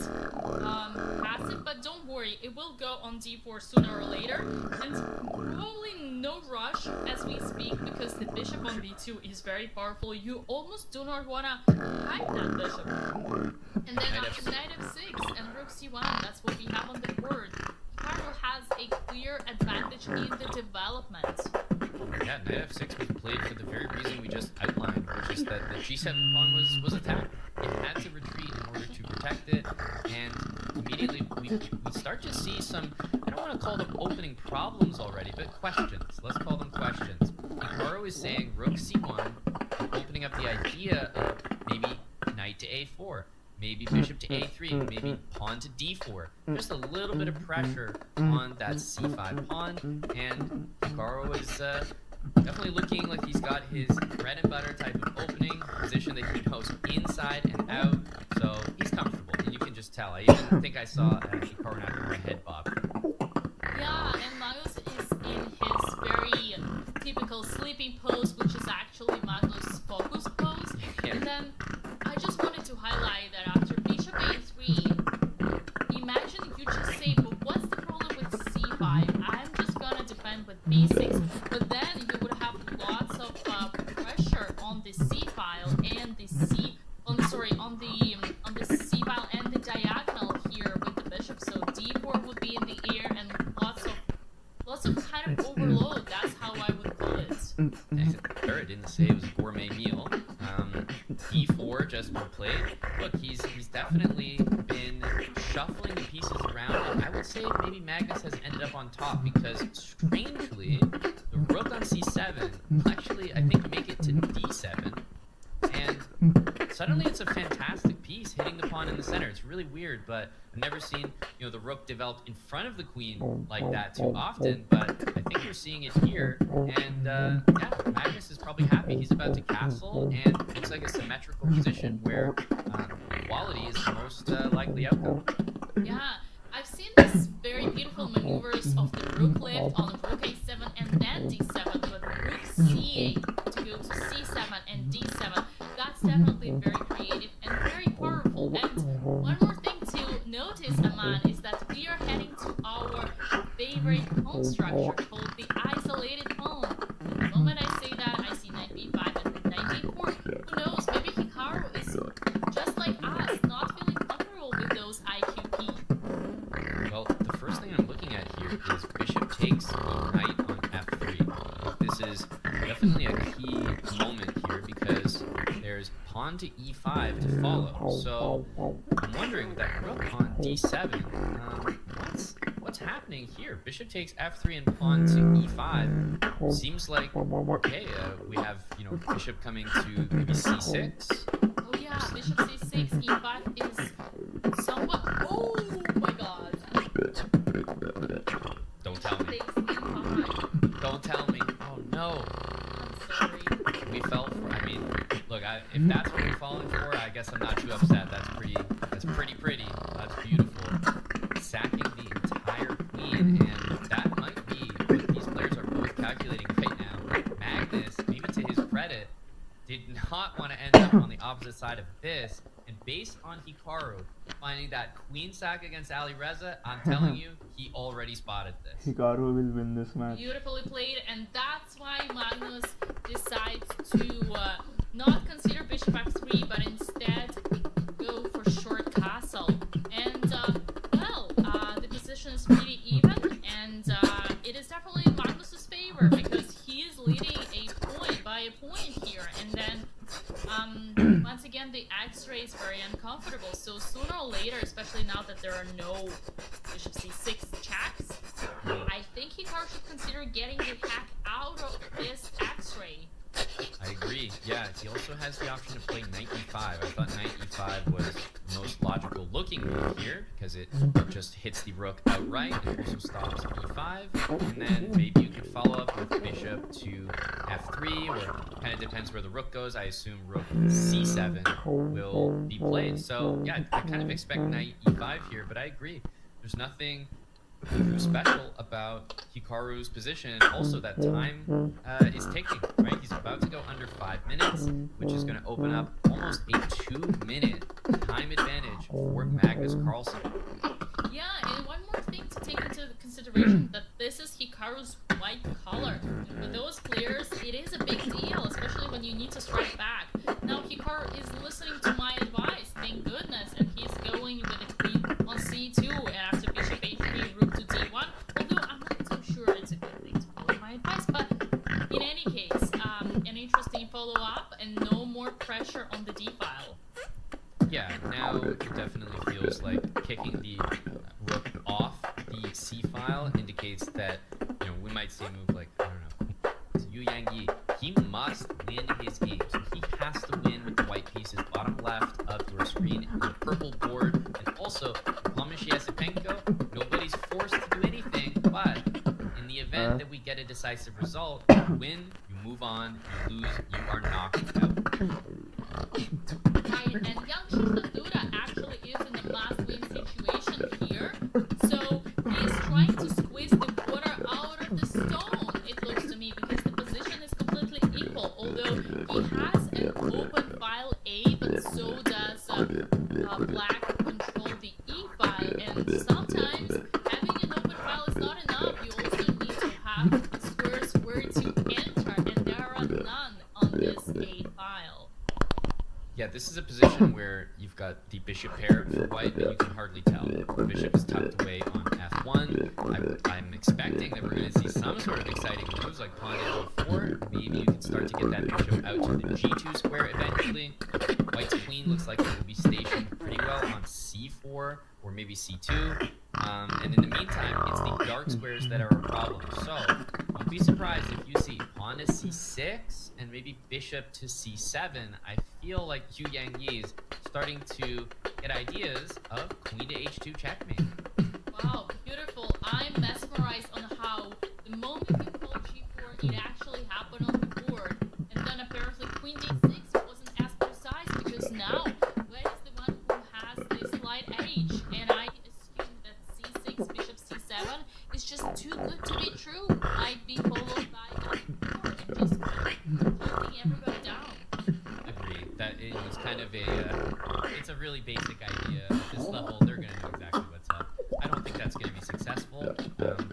passive, but don't worry, it will go on d4 sooner or later, and probably no rush as we speak, because the bishop on b2 is very powerful. You almost do not want to hide that bishop. And then after knight f6 and rook c1, that's what we have on the board. Hikaru has a clear advantage in the development. Yeah, knight f6 was played for the very reason we just outlined, which is that the g7 pawn was attacked. It had to retreat in order to protect it, and immediately we start to see some, I don't want to call them opening problems already, but questions. Let's call them questions. Hikaru is saying rook c1, opening up the idea of maybe knight to a4, maybe bishop to a3, maybe pawn to d4. Just a little bit of pressure on that c5 pawn, and Hikaru is definitely looking like he's got his bread and butter type of opening position that he knows inside and out, so he's comfortable, and you can just tell. I even think I saw Hikaru Nakamura head bob. Yeah, and Magnus is in his very typical sleeping pose, which is actually Magnus' focus pose. Yeah. And then I just wanted to highlight that after bishop a3, imagine you just say, but what's the problem with c5? I'm just gonna defend with b6, but then you would have lots of pressure on the c file and the on the c file and the diagonal here with the bishop. So d4 would be in the air and lots of kind of overload. That's how I would call it. Sure, it didn't say it was a gourmet meal. E4 just been played. Look, he's definitely been shuffling the pieces around, and I would say maybe Magnus has ended up on top because, strangely, the rook on c7 will actually, I think, make it to d7, and suddenly it's a fantastic piece hitting the pawn in the center. It's really weird, but I've never seen, the rook developed in front of the queen like that too often, but I think we're seeing it here, and yeah, Magnus is probably happy. He's about to castle, and it looks like a symmetrical position where quality is the most likely outcome. Yeah, I've seen these very beautiful maneuvers of the rook left on rook a7 and then d7, but rook c8 to go to c7 and d7. That's definitely very creative and very powerful. And one more thing to notice, Aman, is that we are heading to our favorite pawn structure called the isolated pawn. The moment I say that, I see knight b5 and knight d4. Who knows, maybe Hikaru is just like us, not feeling comfortable with those IQP. Well, the first thing I'm looking at here is bishop takes the knight on f3. This is definitely a key moment here because there's pawn to e5 to follow. So I'm wondering with that rook on d7, what's happening here? Bishop takes f3 and pawn to e5. Seems like okay. We have bishop coming to maybe c6. Oh yeah, bishop c6, e5 is somewhat. Oh my god! Don't tell me. Don't tell me. Oh no. I'm sorry. We fell for. I mean, look. If that's what we're falling for, I guess I'm not too upset. That's pretty. That's pretty. That's beautiful. Sacking the entire queen, and that might be what these players are both calculating right now. Magnus, maybe to his credit, did not want to end up on the opposite side of this. And based on Hikaru finding that queen sack against Alireza, I'm telling you, he already spotted this. Hikaru will win this match. Beautifully played, and that's why Magnus decides to not consider bishop f3, but instead go for short castle. And the position is pretty even, and it is definitely in Magnus's favor because he is leading by a point here. And then once again, the X-ray is very uncomfortable. So sooner or later, especially now that there are no bishop c6 checks, I think Hikaru should consider getting the hack out of this X-ray. I agree. Yeah, he also has the option to play knight e5. I thought knight e5 was the most logical looking move here because it just hits the rook outright and also stops e5. And then maybe you can follow up with bishop to f3, or kind of depends where the rook goes. I assume rook c7 will be played. So yeah, I kind of expect knight e5 here, but I agree. There's nothing too special about Hikaru's position. Also, that time is ticking, right? He's about to go under 5 minutes, which is going to open up almost a 2-minute time advantage for Magnus Carlsen. Yeah, and one more thing to take into consideration, that this is Hikaru's white color. And for those players, it is a big deal, especially when you need to strike back. Now, Hikaru is listening to my advice, thank goodness, and he's going with a queen on c2, and after bishop a3, rook to d1, although I'm not too sure it's a good thing to follow my advice, but in any case, an interesting follow-up, and no more pressure on the d-file. Yeah, now it definitely feels like kicking the rook off the c-file indicates that, you know, we might see a move like, I don't know, Yu Yang-yi. He must win his game, so he has to win with the white pieces bottom left of your screen, the purple board, and also, Pomishi Yasipenko, nobody's forced to do anything, but in the event that we get a decisive result, you win, you move on, you lose, you are knocked out. Right, and young Shishadura actually is in the must-win situation here, so he's trying to squeeze the water out of the stone, it looks to me, because the position is completely equal, although he has an open file A, but so does black control the E file, and sometimes having an open file is not enough. You also need to have squares where to enter, and there are none on this A file. Yeah, this is a position where you've got the bishop pair for white, but you can hardly tell. The bishop is tucked away on f1. I'm expecting that we're going to see some sort of exciting moves like pawn to e4. Maybe you can start to get that bishop out to the g2 square eventually. White's queen looks like it will be stationed pretty well on c4 or maybe c2. And in the meantime, it's the dark squares that are a problem. So don't be surprised if you see pawn to c6 and maybe bishop to c7. I feel like Yu Yang-yi is starting to get ideas of queen to h2 checkmate. Wow, beautiful. I'm mesmerized on how the moment you called g4, it actually happened on the board. And then apparently queen d6 wasn't as precise because now Wei is the one who has this slight edge. And I assume that c6, bishop c7 is just too good to be true. Might be followed by f4 and just holding everybody down. Agreed. That it was kind of it's a really basic idea. At this level, they're going to know exactly what's up. I don't think that's going to be successful.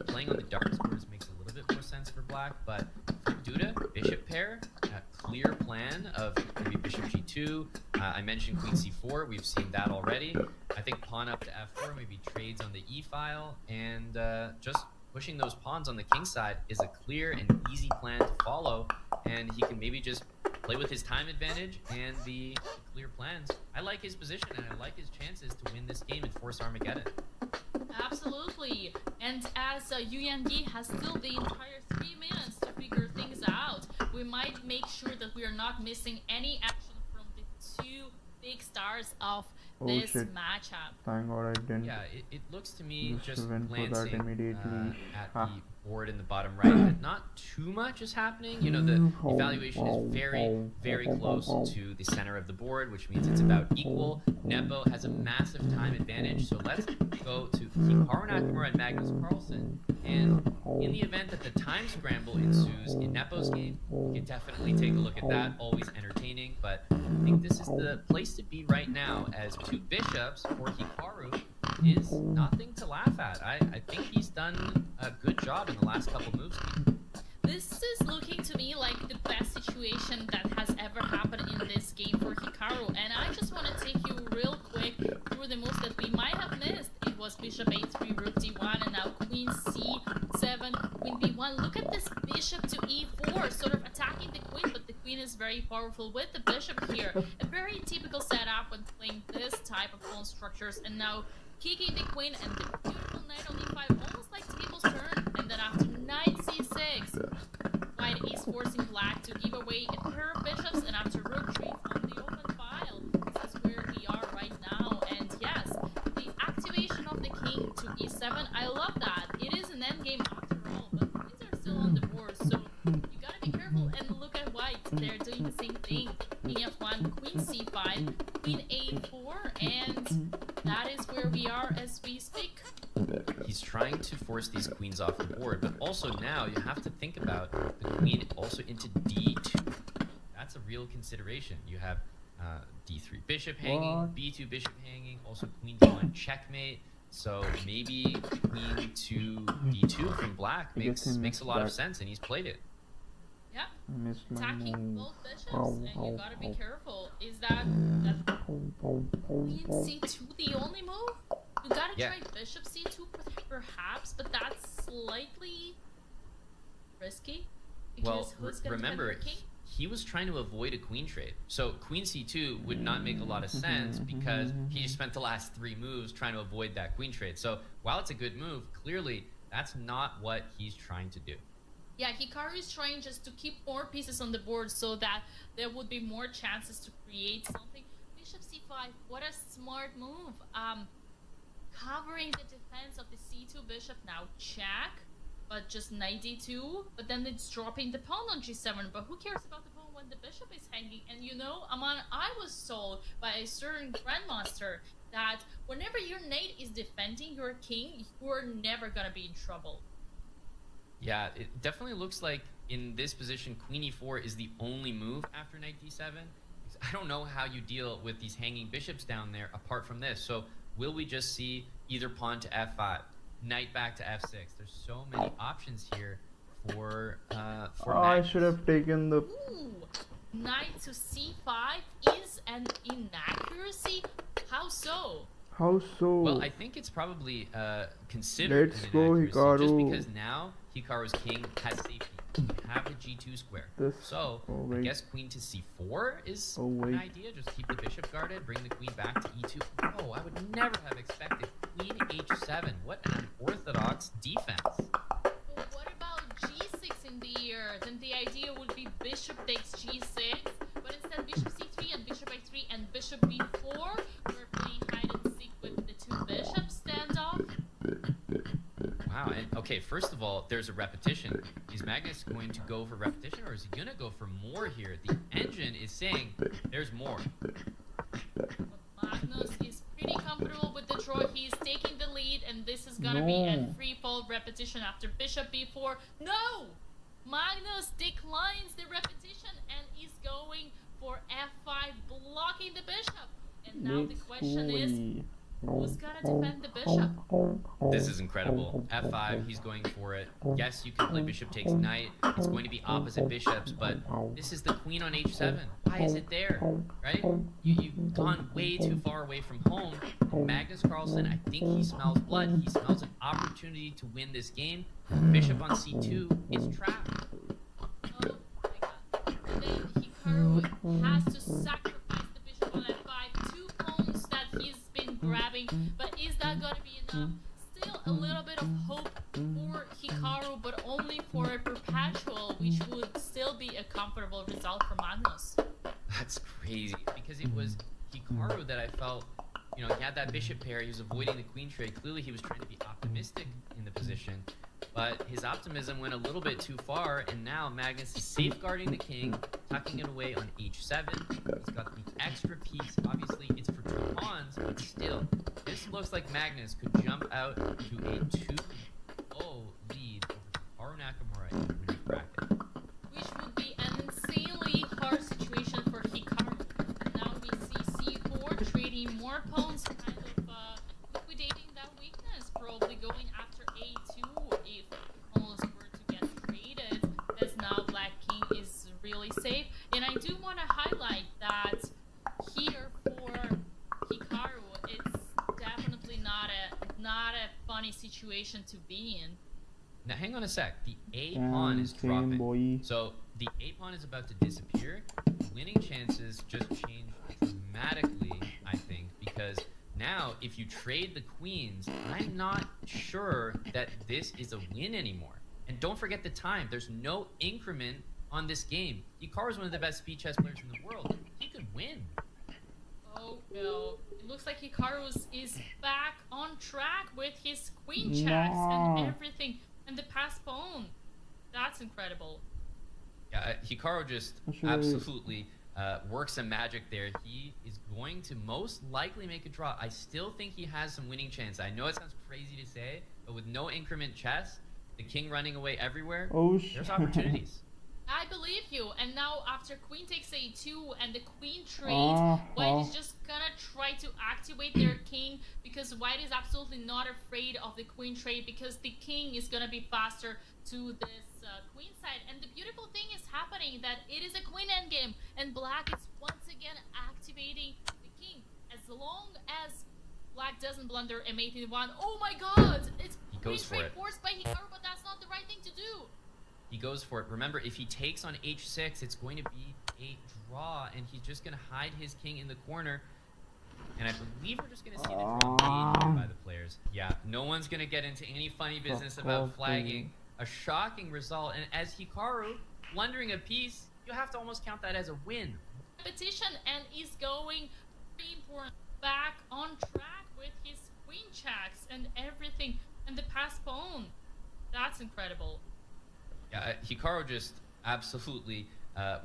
Playing on the dark squares makes a little bit more sense for black, but for Duda, bishop pair, a clear plan of maybe bishop g2. I mentioned queen c4. We've seen that already. I think pawn up to f4, maybe trades on the e file, and just pushing those pawns on the king side is a clear and easy plan to follow, and he can maybe just play with his time advantage and the clear plans. I like his position, and I like his chances to win this game and force Armageddon. Absolutely. And as Yu Yang-yi has still the entire 3 minutes to figure things out, we might make sure that we are not missing any action from the 2 big stars of this matchup. Thank God I didn't. Yeah, it looks to me just went for that glancing immediately. at the board in the bottom right that not too much is happening. You know, the evaluation is very, very close to the center of the board, which means it's about equal. Nepo has a massive time advantage. So let's go to Hikaru Nakamura and Magnus Carlsen. And in the event that the time scramble ensues in Nepo's game, you can definitely take a look at that. Always entertaining. But I think this is the place to be right now, as 2 bishops for Hikaru is nothing to laugh at. I think he's done a good job in the last couple moves. This is looking to me like the best situation that has ever happened in this game for Hikaru. And I just want to take you real quick through the moves that we might have missed. It was bishop a3, rook d1, and now queen c7, queen b1. Look at this bishop to e4, sort of attacking the queen, but the queen is very powerful with the bishop here. A very typical setup when playing this type of pawn structures. And now kicking the queen and the beautiful knight on e5, almost like tables turn. And then after knight c6, white is forcing black to give away a pair of bishops, and after rook 3 on the open file, this is where we are right now. And yes, the activation of the king to e7, I love that. It is an endgame after all, but queens are still on the board, so you gotta be careful. And look at white, they're doing the same thing. King f1, queen c5, queen a4, and that is where we are as we speak. He's trying to force these queens off the board, but also now you have to think about the queen also into d2. That's a real consideration. You have d3 bishop hanging, b2 bishop hanging, also queen d1 checkmate. So maybe queen to d2 from black makes a lot of sense, and he's played it. Yeah, attacking both bishops, and you gotta be careful. Is that queen c2 the only move? You gotta try bishop c2 perhaps, but that's slightly risky. Because who's gonna remember, he was trying to avoid a queen trade. So queen c2 would not make a lot of sense because he spent the last 3 moves trying to avoid that queen trade. So while it's a good move, clearly that's not what he's trying to do. Yeah, Hikaru is trying just to keep more pieces on the board so that there would be more chances to create something. Bishop c5, what a smart move. Covering the defense of the c2 bishop, now check, but just knight d2, but then it's dropping the pawn on g7. But who cares about the pawn when the bishop is hanging? And you know, Aman, I was told by a certain grandmaster that whenever your knight is defending your king, you're never gonna be in trouble. Yeah, it definitely looks like in this position, queen e4 is the only move after knight d7. I don't know how you deal with these hanging bishops down there apart from this. So will we just see either pawn to f5, knight back to f6? There's so many options here for I should have taken the... Ooh, knight to c5 is an inaccuracy? How so? How so? Well, I think it's probably considered Let's an go, inaccuracy, Hikaru. just because now Hikaru's king has safety. You have the g2 square. So I guess queen to c4 is an idea. Just keep the bishop guarded, bring the queen back to e2. Oh, I would never have expected queen h7. What an unorthodox defense. Well, what about g6 in the air? Then the idea would be bishop takes g6, but instead bishop c3 and bishop a3 and bishop b4. We're playing hide and seek with the 2 bishops standoff. Wow, and okay, first of all, there's a repetition. Is Magnus going to go for repetition, or is he going to go for more here? The engine is saying there's more. But Magnus is pretty comfortable with the draw. He's taking the lead, and this is going to be a free-fall repetition after bishop b4. No! Magnus declines the repetition and is going for f5, blocking the bishop. And now the question is, who's gonna defend the bishop? This is incredible. f5, he's going for it. Yes, you can play bishop takes knight. It's going to be opposite bishops, but this is the queen on h7. Why is it there? Right? You've gone way too far away from home. Magnus Carlsen, I think he smells blood. He smells an opportunity to win this game. Bishop on c2 is trapped. Oh my god. And then Hikaru has to sacrifice the bishop on f5. 2 pawns that he's been grabbing, but is that gonna be enough? Still a little bit of hope for Hikaru, but only for a perpetual, which would still be a comfortable result for Magnus. That's crazy, because it was Hikaru that I felt, you know, he had that bishop pair, he was avoiding the queen trade. Clearly he was trying to be optimistic in the position. But his optimism went a little bit too far, and now Magnus is safeguarding the king, tucking it away on h7. He's got the extra piece. Obviously, it's for 2 pawns, but still, this looks like Magnus could jump out to a 2-0 lead over Hikaru Nakamura in the winning bracket. Which would be an insanely hard situation for Hikaru. Now we see c4 trading more pawns, kind of liquidating that weakness, probably going after a2 if pawns were to get traded, as now Black King is really safe. And I do want to highlight that here for Hikaru, it's definitely not a funny situation to be in. Now hang on a sec. The A pawn is dropping. So the A pawn is about to disappear. Winning chances just change dramatically, I think, because now if you trade the queens, I'm not sure that this is a win anymore. And don't forget the time. There's no increment on this game. Hikaru is one of the best speed chess players in the world. He could win. Oh no. It looks like Hikaru is back on track with his queen checks and everything. And the pass pawn. That's incredible. Yeah, Hikaru just absolutely works some magic there. He is going to most likely make a draw. I still think he has some winning chance. I know it sounds crazy to say, but with no increment chess, the king running away everywhere, there's opportunities. I believe you. And now after queen takes a2 and the queen trade, White is just gonna try to activate their king, because White is absolutely not afraid of the queen trade, because the king is gonna be faster to this queen side. And the beautiful thing is happening that it is a queen endgame, and Black is once again activating the king. As long as Black doesn't blunder m8 in 1. Oh my god! It's queen trade forced by Hikaru, but that's not the right thing to do. He goes for it. Remember, if he takes on h6, it's going to be a draw, and he's just going to hide his king in the corner. And I believe we're just going to see the draw made here by the players. Yeah, no one's going to get into any funny business about flagging. A shocking result, and as Hikaru blundering a piece, you have to almost count that as a win. Competition, and is going very important. Back on track with his queen checks and everything, and the pass pawn. That's incredible. Yeah, Hikaru just absolutely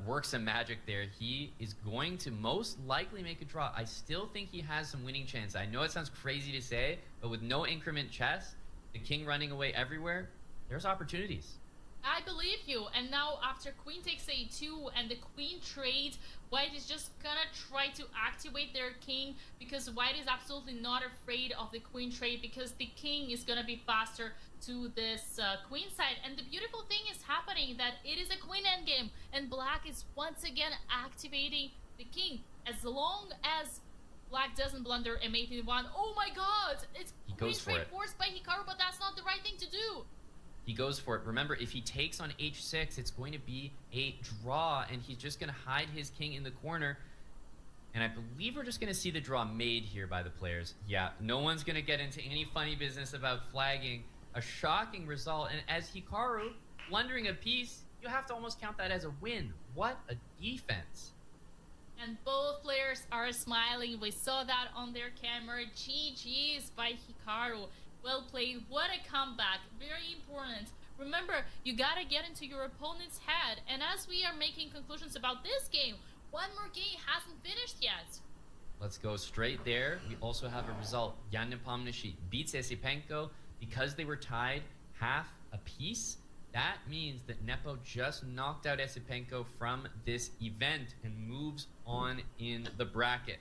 works some magic there. He is going to most likely make a draw. I still think he has some winning chance. I know it sounds crazy to say, but with no increment chess, the king running away everywhere, there's opportunities. I believe you. And now after queen takes a2 and the queen trade, White is just gonna try to activate their king, because White is absolutely not afraid of the queen trade, because the king is gonna be faster to this queen side. And the beautiful thing is happening that it is a queen endgame, and Black is once again activating the king. As long as Black doesn't blunder m8 in 1. Oh my god! It's queen trade forced by Hikaru, but that's not the right thing to do. He goes for it. Remember, if he takes on h6, it's going to be a draw, and he's just going to hide his king in the corner. And I believe we're just going to see the draw made here by the players. Yeah, no one's going to get into any funny business about flagging. A shocking result, and as Hikaru blundering a piece, you have to almost count that as a win. What a defense. And both players are smiling. We saw that on their camera. GG's by Hikaru. Well played. What a comeback. Very important. Remember, you gotta get into your opponent's head. And as we are making conclusions about this game, one more game hasn't finished yet. Let's go straight there. We also have a result. Jan Nepomniachtchi beats Esipenko because they were tied half apiece. That means that Nepo just knocked out Esipenko from this event and moves on in the bracket.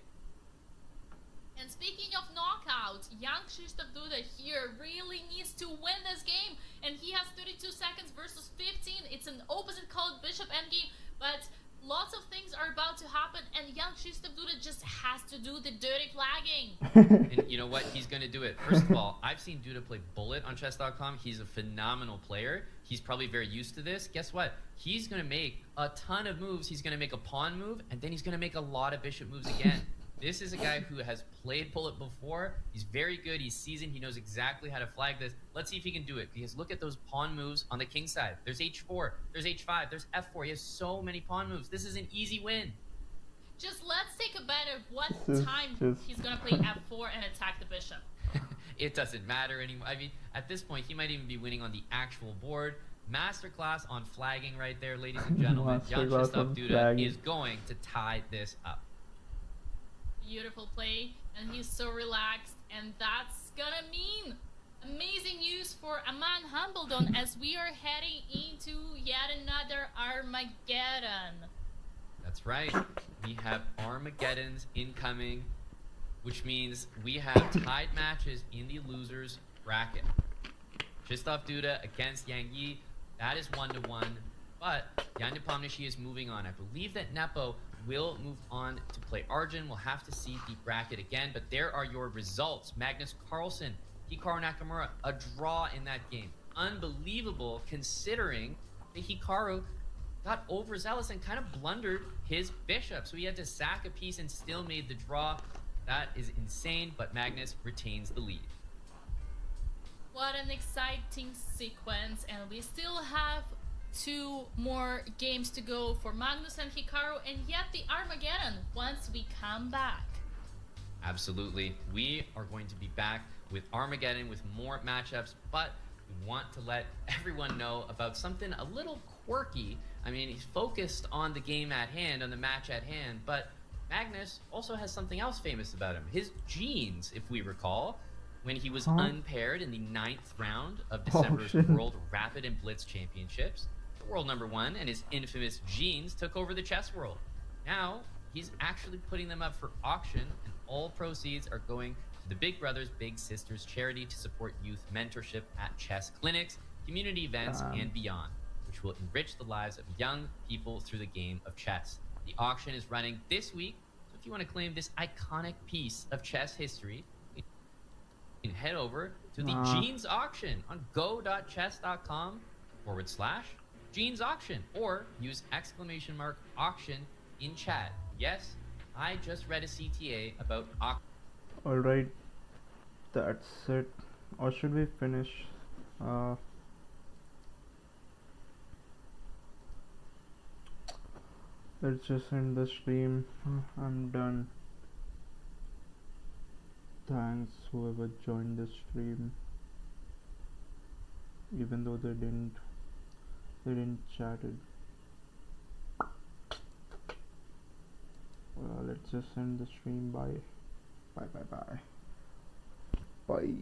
And speaking of knockouts, young Krzysztof Duda here really needs to win this game. And he has 32 seconds versus 15. It's an opposite colored bishop endgame, but lots of things are about to happen, and young Krzysztof Duda just has to do the dirty flagging. And you know what? He's going to do it. First of all, I've seen Duda play Bullet on chess.com. He's a phenomenal player. He's probably very used to this. Guess what? He's going to make a ton of moves. He's going to make a pawn move, and then he's going to make a lot of bishop moves again. This is a guy who has played Bullet before. He's very good. He's seasoned. He knows exactly how to flag this. Let's see if he can do it, because look at those pawn moves on the king side. There's h4, there's h5, there's f4. He has so many pawn moves. This is an easy win. Just let's take a bet of what time he's going to play f4 and attack the bishop. it doesn't matter anymore. I mean, at this point, he might even be winning on the actual board. Masterclass on flagging right there, ladies and gentlemen. Jan Krzysztof Duda is going to tie this up. Beautiful play, and he's so relaxed, and that's gonna mean amazing news for Aman Hambledon as we are heading into yet another Armageddon. That's right. We have Armageddons incoming, which means we have tied matches in the losers bracket. Krzysztof Duda against Yang Yi. That is 1-1, but Jan Nepomniachtchi is moving on. I believe that Nepo will move on to play Arjun. We'll have to see the bracket again, but there are your results. Magnus Carlsen, Hikaru Nakamura, a draw in that game. Unbelievable considering that Hikaru got overzealous and kind of blundered his bishop, so he had to sack a piece and still made the draw. That is insane, but Magnus retains the lead. What an exciting sequence, and we still have 2 more games to go for Magnus and Hikaru, and yet the Armageddon once we come back. Absolutely. We are going to be back with Armageddon with more matchups, but we want to let everyone know about something a little quirky. I mean, he's focused on the game at hand, on the match at hand, but Magnus also has something else famous about him. His genes, if we recall, when he was unpaired in the 9th round of December's World Rapid and Blitz Championships. The world #1 and his infamous genes took over the chess world. Now, he's actually putting them up for auction, and all proceeds are going to the Big Brothers Big Sisters charity to support youth mentorship at chess clinics, community events, and beyond, which will enrich the lives of young people through the game of chess. The auction is running this week, so if you want to claim this iconic piece of chess history, you can head over to the Genes auction on go.chess.com/Genes auction, or use !auction in chat. Yes, I just read a CTA about auction. Alright, that's it. Or should we finish? Let's just end the stream. I'm done. Thanks whoever joined the stream, even though they didn't chat it. Let's just end the stream. Bye. Bye.